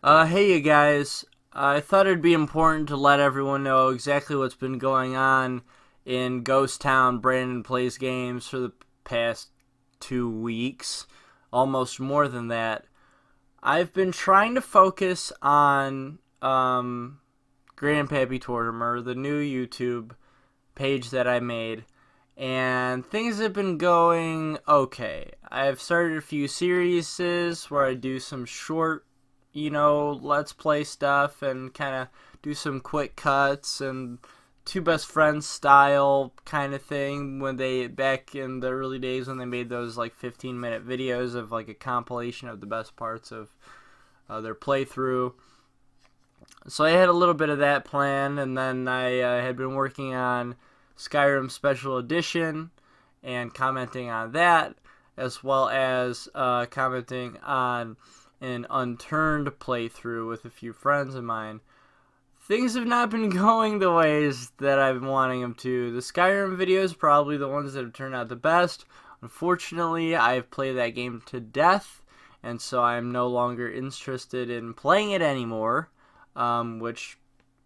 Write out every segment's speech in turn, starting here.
Hey you guys. I thought it'd be important to let everyone know exactly what's been going on in Ghost Town Branden Plays Games for the past 2 weeks. Almost more than that. I've been trying to focus on Grandpappy Tortimer, the new YouTube page that I made, and things have been going okay. I've started a few series where I do some short let's play stuff and kind of do some quick cuts and two best friends style kind of thing when they back in the early days when they made those like 15-minute videos of like a compilation of the best parts of their playthrough. So I had a little bit of that planned, and then I had been working on Skyrim Special Edition and commenting on that, as well as commenting on an Unturned playthrough with a few friends of mine. Things have not been going the ways that I've been wanting them to. The Skyrim videos probably the ones that have turned out the best. Unfortunately, I've played that game to death, and so I'm no longer interested in playing it anymore, which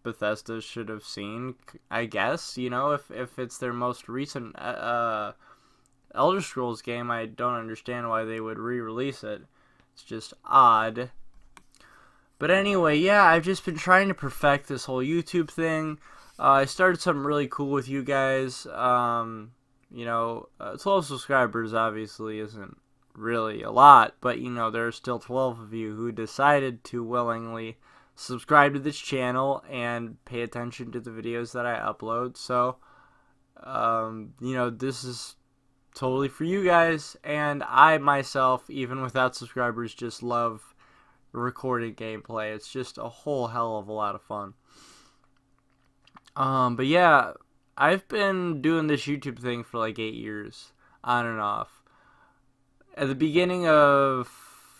Bethesda should have seen, I guess. If it's their most recent Elder Scrolls game, I don't understand why they would re-release it. It's just odd. But anyway, yeah, I've just been trying to perfect this whole YouTube thing. I started something really cool with you guys. 12 subscribers obviously isn't really a lot, but there are still 12 of you who decided to willingly subscribe to this channel and pay attention to the videos that I upload. So, this is totally for you guys, and I myself, even without subscribers, just love recorded gameplay. It's just a whole hell of a lot of fun. But yeah, I've been doing this YouTube thing for like 8 years, on and off. At the beginning of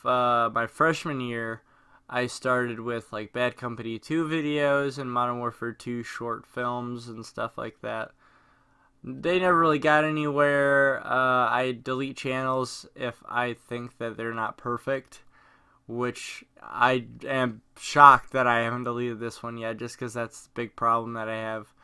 my freshman year, I started with like Bad Company 2 videos and Modern Warfare 2 short films and stuff like that. They never really got anywhere. I delete channels if I think that they're not perfect, which I am shocked that I haven't deleted this one yet, just because that's the big problem that I have.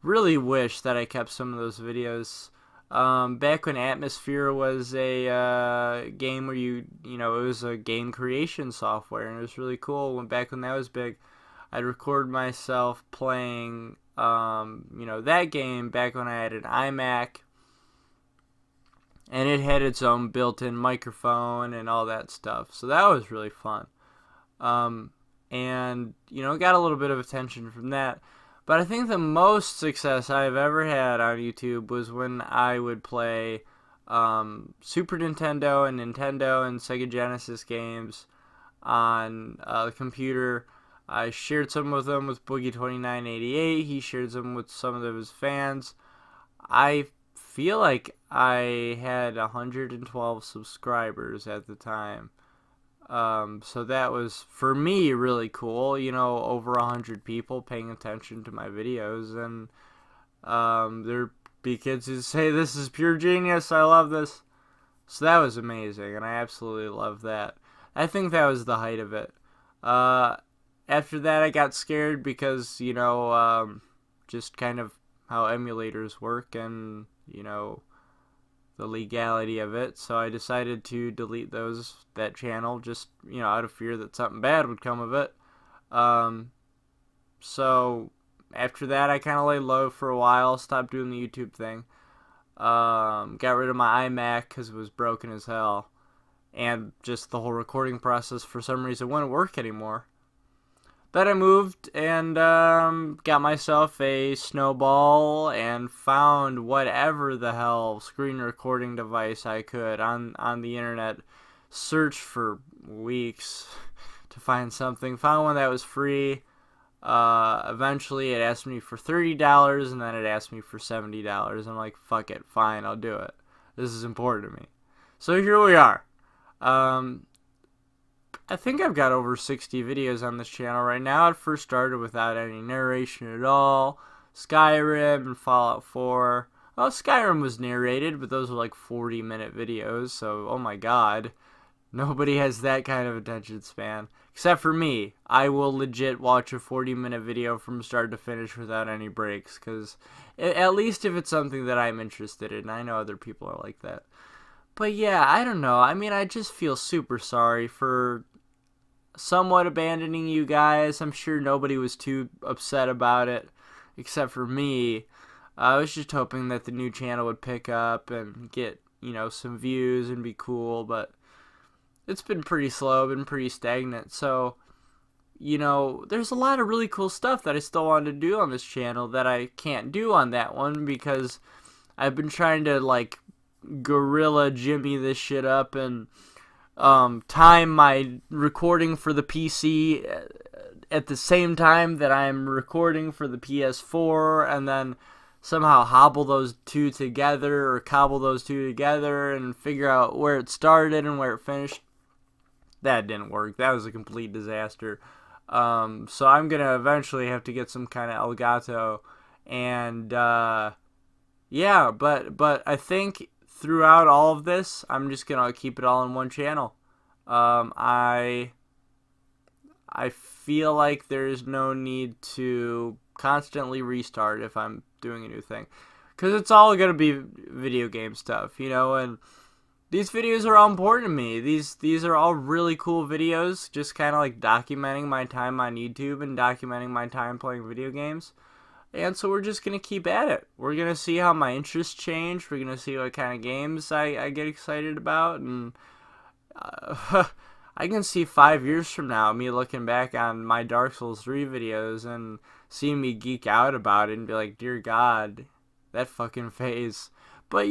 Really wish that I kept some of those videos. Back when Atmosphere was a game where it was a game creation software, and it was really cool. Back when that was big, I'd record myself playing that game back when I had an iMac, and it had its own built-in microphone and all that stuff. So that was really fun. And got a little bit of attention from that. But I think the most success I've ever had on YouTube was when I would play Super Nintendo and Sega Genesis games on the computer. I shared some of them with Boogie2988. He shared them with some of his fans. I feel like I had 112 subscribers at the time. So that was, for me, really cool. Over 100 people paying attention to my videos. And there'd be kids who say, "This is pure genius. I love this." So that was amazing, and I absolutely love that. I think that was the height of it. After that, I got scared because, just kind of how emulators work and, the legality of it. So I decided to delete that channel just, out of fear that something bad would come of it. So after that, I kind of lay low for a while, stopped doing the YouTube thing. Got rid of my iMac because it was broken as hell. And just the whole recording process, for some reason, wouldn't work anymore. Then I moved and got myself a Snowball and found whatever the hell screen recording device I could on the internet. Searched for weeks to find something. Found one that was free. Eventually it asked me for $30, and then it asked me for $70. I'm like, fuck it, fine, I'll do it. This is important to me. So here we are. I think I've got over 60 videos on this channel right now. It first started without any narration at all. Skyrim and Fallout 4. Well, Skyrim was narrated, but those were like 40-minute videos, so oh my god. Nobody has that kind of attention span. Except for me, I will legit watch a 40-minute video from start to finish without any breaks, because at least if it's something that I'm interested in. I know other people are like that. But yeah, I don't know. I mean, I just feel super sorry for somewhat abandoning you guys. I'm sure nobody was too upset about it, except for me. I was just hoping that the new channel would pick up and get, some views and be cool, but it's been pretty slow, been pretty stagnant. So, there's a lot of really cool stuff that I still want to do on this channel that I can't do on that one because I've been trying to, like, guerrilla Jimmy this shit up and time my recording for the PC at the same time that I'm recording for the PS4, and then somehow hobble those two together or cobble those two together and figure out where it started and where it finished. That didn't work. That was a complete disaster. So I'm gonna eventually have to get some kind of Elgato, and yeah, but I think throughout all of this, I'm just gonna keep it all in one channel. I feel like there's no need to constantly restart if I'm doing a new thing, because it's all gonna be video game stuff, and these videos are all important to me. These are all really cool videos, just kind of like documenting my time on YouTube and documenting my time playing video games. And so we're just going to keep at it. We're going to see how my interests change. We're going to see what kind of games I get excited about. And I can see 5 years from now me looking back on my Dark Souls 3 videos and seeing me geek out about it and be like, dear God, that fucking phase. But,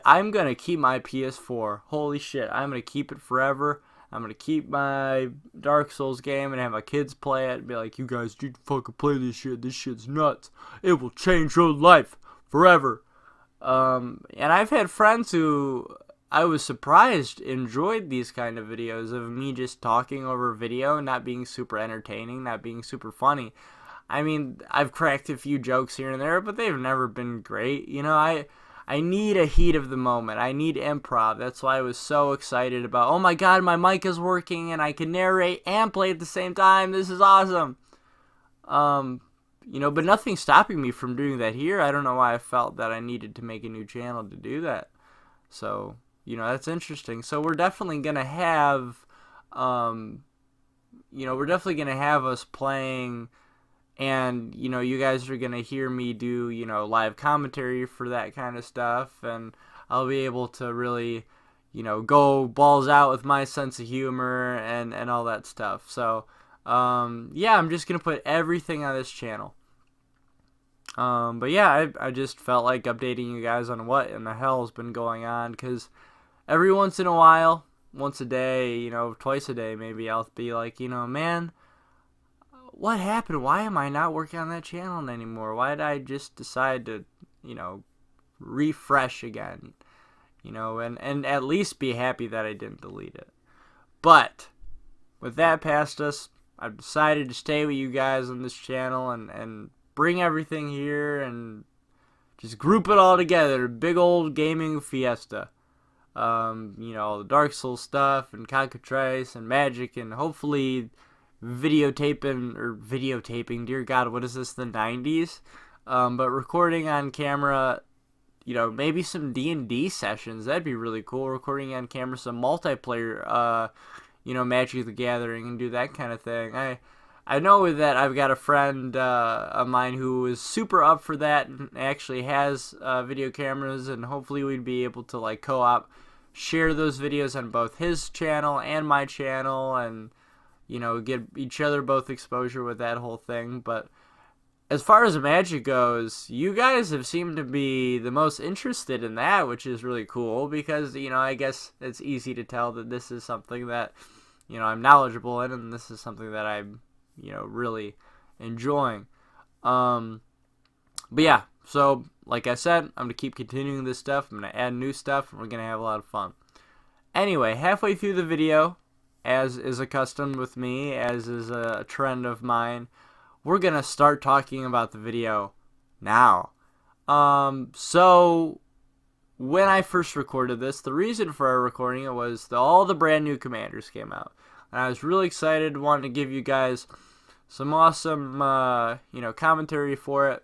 I'm going to keep my PS4. Holy shit, I'm going to keep it forever. I'm going to keep my Dark Souls game and have my kids play it and be like, you guys need to fucking play this shit. This shit's nuts. It will change your life forever. And I've had friends who I was surprised enjoyed these kind of videos of me just talking over video, not being super entertaining, not being super funny. I mean, I've cracked a few jokes here and there, but they've never been great. I need a heat of the moment. I need improv. That's why I was so excited about, oh my God, my mic is working and I can narrate and play at the same time. This is awesome. But nothing's stopping me from doing that here. I don't know why I felt that I needed to make a new channel to do that. So, that's interesting. So we're definitely going to have, us playing. And, you guys are going to hear me do, live commentary for that kind of stuff. And I'll be able to really, go balls out with my sense of humor and all that stuff. So, yeah, I'm just going to put everything on this channel. But yeah, I just felt like updating you guys on what in the hell has been going on. Because every once in a while, once a day, twice a day maybe, I'll be like, man, what happened? Why am I not working on that channel anymore? Why did I just decide to, refresh again? And at least be happy that I didn't delete it. But with that past us, I've decided to stay with you guys on this channel and bring everything here and just group it all together. Big old gaming fiesta. The Dark Souls stuff and Cockatrice and Magic and hopefully videotaping, dear God, what is this, the 90s? But recording on camera, maybe some D&D sessions, that'd be really cool. Recording on camera some multiplayer, Magic the Gathering and do that kind of thing. I know that I've got a friend of mine who is super up for that and actually has video cameras, and hopefully we'd be able to, like, co-op, share those videos on both his channel and my channel, and get each other both exposure with that whole thing. But as far as Magic goes, you guys have seemed to be the most interested in that, which is really cool because, I guess it's easy to tell that this is something that, I'm knowledgeable in, and this is something that I'm, really enjoying. But yeah, so like I said, I'm going to keep continuing this stuff. I'm going to add new stuff, and we're going to have a lot of fun. Anyway, halfway through the video, as is accustomed with me, as is a trend of mine, we're going to start talking about the video now. So when I first recorded this, the reason for our recording it was all the brand new commanders came out. And I was really excited, wanted to give you guys some awesome, commentary for it.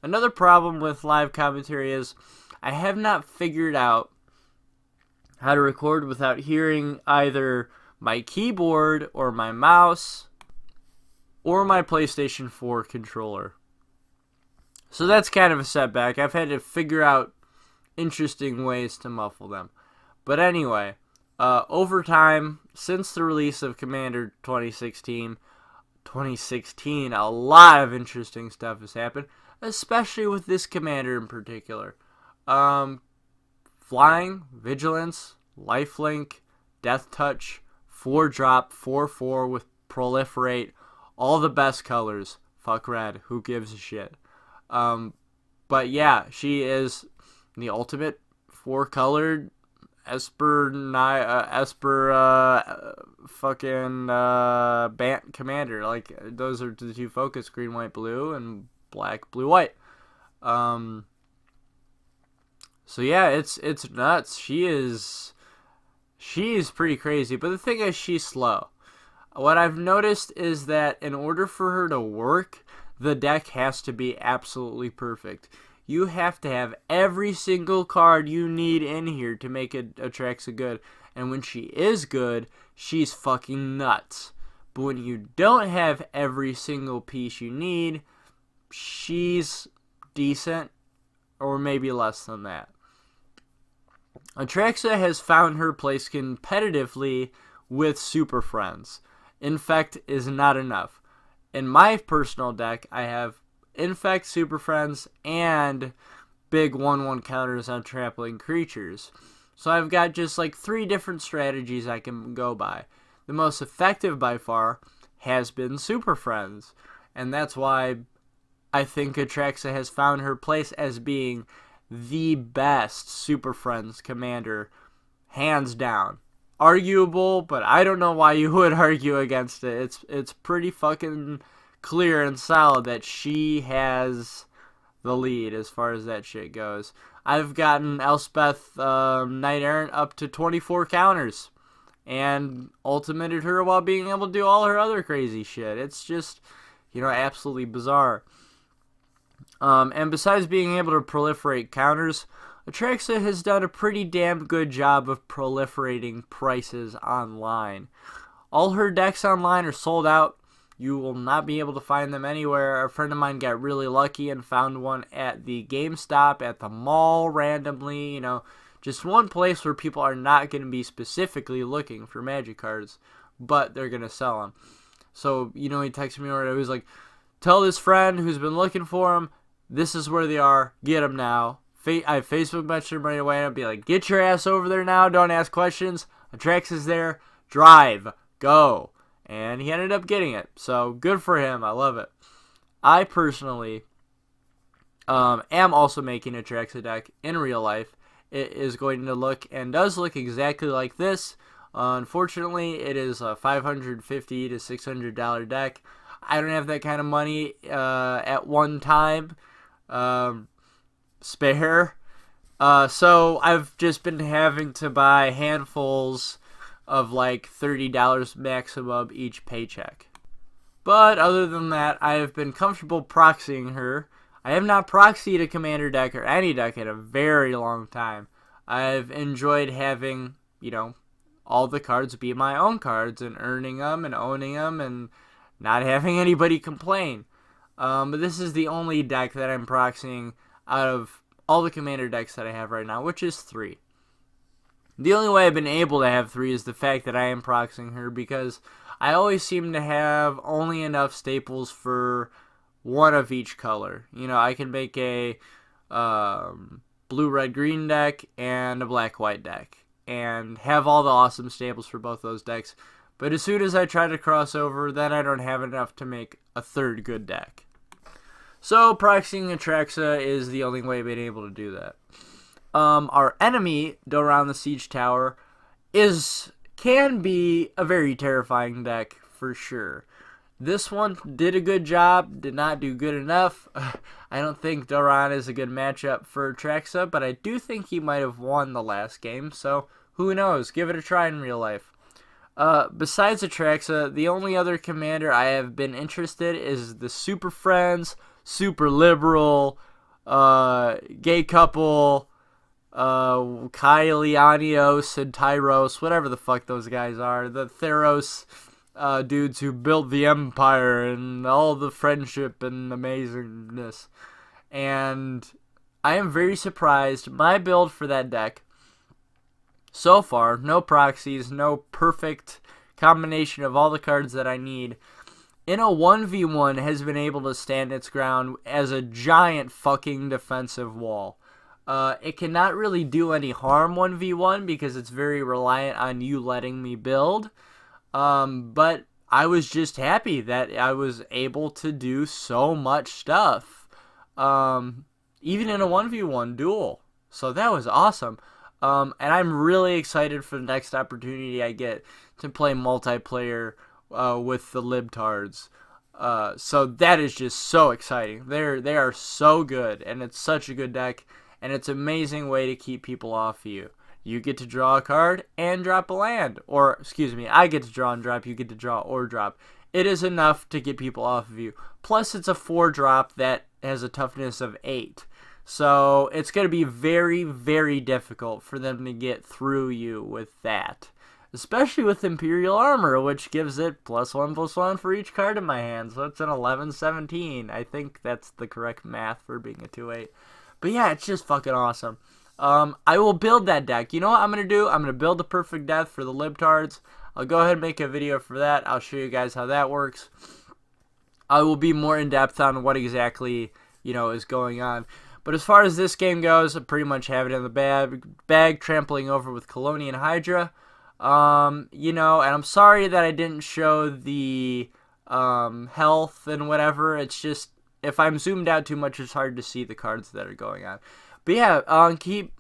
Another problem with live commentary is I have not figured out how to record without hearing either my keyboard or my mouse or my PlayStation 4 controller. So that's kind of a setback. I've had to figure out interesting ways to muffle them. But anyway, over time, since the release of Commander 2016, a lot of interesting stuff has happened, especially with this commander in particular. Flying, Vigilance, Lifelink, Death Touch, 4-drop, 4/4 with Proliferate, all the best colors. Fuck red, who gives a shit? But yeah, she is the ultimate 4-colored Bant commander. Like, those are the two focus: green, white, blue, and black, blue, white. So yeah, it's nuts. She's pretty crazy, but the thing is, she's slow. What I've noticed is that in order for her to work, the deck has to be absolutely perfect. You have to have every single card you need in here to make Atraxa good. And when she is good, she's fucking nuts. But when you don't have every single piece you need, she's decent, or maybe less than that. Atraxa has found her place competitively with Super Friends. Infect is not enough. In my personal deck, I have Infect, Super Friends, and big 1/1 counters on trampling creatures. So I've got just like 3 different strategies I can go by. The most effective by far has been Super Friends. And that's why I think Atraxa has found her place as being the best Super Friends commander, hands down. Arguable, but I don't know why you would argue against it. It's pretty fucking clear and solid that she has the lead as far as that shit goes. I've gotten Elspeth Knight Errant up to 24 counters and ultimated her while being able to do all her other crazy shit. It's just, absolutely bizarre. And besides being able to proliferate counters, Atraxa has done a pretty damn good job of proliferating prices online. All her decks online are sold out. You will not be able to find them anywhere. A friend of mine got really lucky and found one at the GameStop, at the mall, randomly. Just one place where people are not going to be specifically looking for Magic cards, but they're going to sell them. So, he texted me or he was like, tell this friend who's been looking for them, this is where they are, get them now. I Facebook messaged him right away and I'd be like, get your ass over there now, don't ask questions. Atraxa's there, drive, go. And he ended up getting it. So good for him. I love it. I personally am also making a Atraxa deck in real life. It is going to look and does look exactly like this. Unfortunately, it is a $550 to $600 deck. I don't have that kind of money at one time spare. So I've just been having to buy handfuls of like $30 maximum each paycheck. But other than that, I have been comfortable proxying her. I have not proxied a commander deck or any deck in a very long time. I've enjoyed having, all the cards be my own cards and earning them and owning them and not having anybody complain. But this is the only deck that I'm proxying out of all the commander decks that I have right now, which is 3. The only way I've been able to have 3 is the fact that I am proxying her, because I always seem to have only enough staples for one of each color. I can make a blue-red-green deck and a black-white deck and have all the awesome staples for both those decks. But as soon as I try to cross over, then I don't have enough to make a third good deck. So proxying Atraxa is the only way I've been able to do that. Our enemy, Doran the Siege Tower, can be a very terrifying deck for sure. This one did a good job, did not do good enough. I don't think Doran is a good matchup for Atraxa, but I do think he might have won the last game, so who knows? Give it a try in real life. Besides Atraxa, the only other commander I have been interested is the Super Friends, Super Liberal, Gay Couple, Kylianios and Tyros, whatever the fuck those guys are. The Theros dudes who built the Empire and all the friendship and amazingness. And I am very surprised. My build for that deck, so far, no proxies, no perfect combination of all the cards that I need, in a 1v1 has been able to stand its ground as a giant fucking defensive wall. It cannot really do any harm 1v1 because it's very reliant on you letting me build. But I was just happy that I was able to do so much stuff. Even in a 1v1 duel. So that was awesome. And I'm really excited for the next opportunity I get to play multiplayer with the libtards. So that is just so exciting. They are so good, and it's such a good deck, and it's an amazing way to keep people off of you. You get to draw a card and drop a land. Or, excuse me, I get to draw and drop, you get to draw or drop. It is enough to get people off of you. Plus, it's a 4-drop that has a toughness of 8. So, it's going to be very, very difficult for them to get through you with that. Especially with Imperial Armor, which gives it +1/+1 for each card in my hand. So, it's an 11/17. I think that's the correct math for being a 2/8. But yeah, it's just fucking awesome. I will build that deck. You know what I'm going to do? I'm going to build the perfect death for the libtards. I'll go ahead and make a video for that. I'll show you guys how that works. I will be more in depth on what exactly, is going on. But as far as this game goes, I pretty much have it in the bag, trampling over with Colonian Hydra. And I'm sorry that I didn't show the health and whatever. It's just, if I'm zoomed out too much, it's hard to see the cards that are going on. But yeah, keep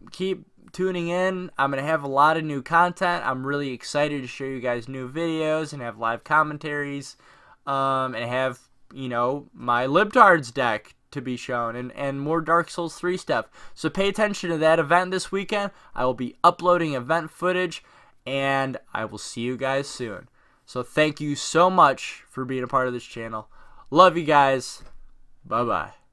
tuning in. I'm going to have a lot of new content. I'm really excited to show you guys new videos and have live commentaries. And have, my libtards deck to be shown and more Dark Souls 3 stuff. So pay attention to that event this weekend. I will be uploading event footage, and I will see you guys soon. So thank you so much for being a part of this channel. Love you guys. Bye-bye.